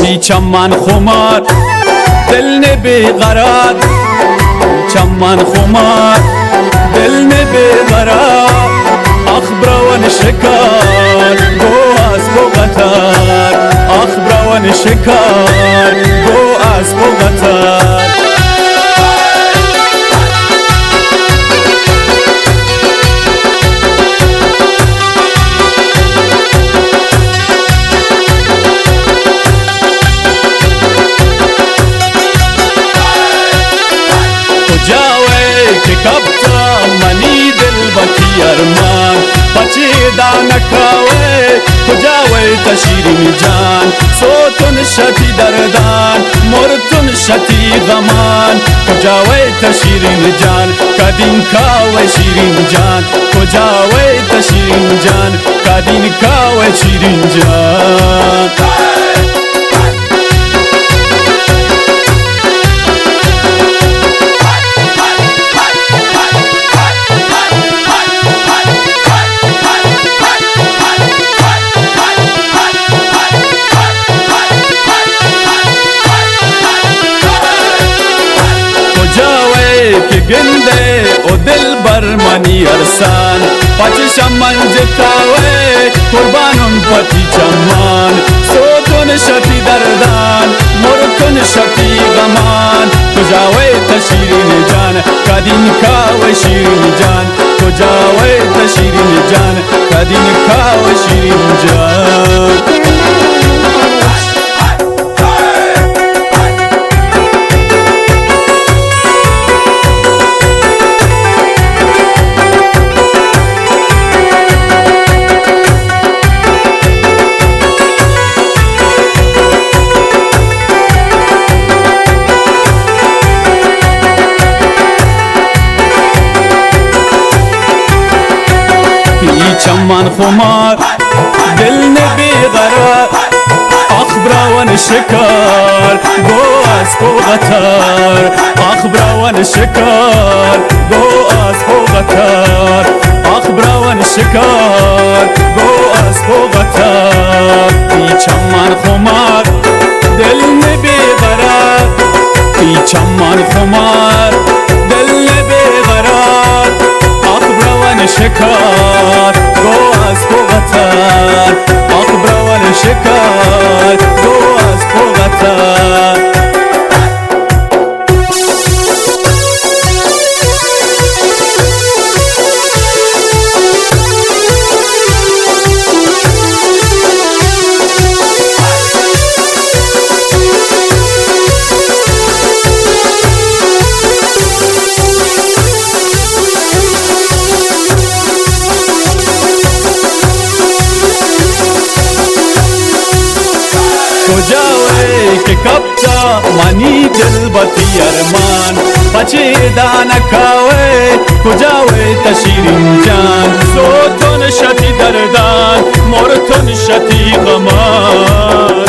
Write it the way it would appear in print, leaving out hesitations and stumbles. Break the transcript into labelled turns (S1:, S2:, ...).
S1: چمن خمار دل نه بیقرار چمن خمار دل نه بیقرار آخ براون شکار گو از بو قطار آخ براون شکار گو از بو قطار کبتا منی دل بکی ارمان پچی دانکاوی کجاوی تشیرین جان سوتون شتی دردان مرتون شتی غمان کجاوی تشیرین جان کدین کاوی شیرین جان کجاوی تشیرین جان کدین کاوی شیرین جان که گنده و دل برمانی ارسان پاچی شمان جتاوه قربانم پتی چمان سوتون شتی دردان مرتون شتی غمان کجاوه تشیرین جان کدین کاوه شیرین جان کجاوه تشیرین جان کدین کاوه شیرین جان چمن خمار دل نه بیقرار آخ براون شکار گو از بو قطار آخ براون شکار گو از بو قطار آخ براون شکار گو از بو قطار ای چمن خمار دل نه بیقرار ای چمن خمار دل نه بیقرار آخ براون شکار گو از بو قطار آخ براون شکار گو از بو قطار کجاوی که کبتا منی دل بتی ارمان پچی دانکاوی کجاوی تشیرین جان سوتون شتی دردان مرتون شتی غمان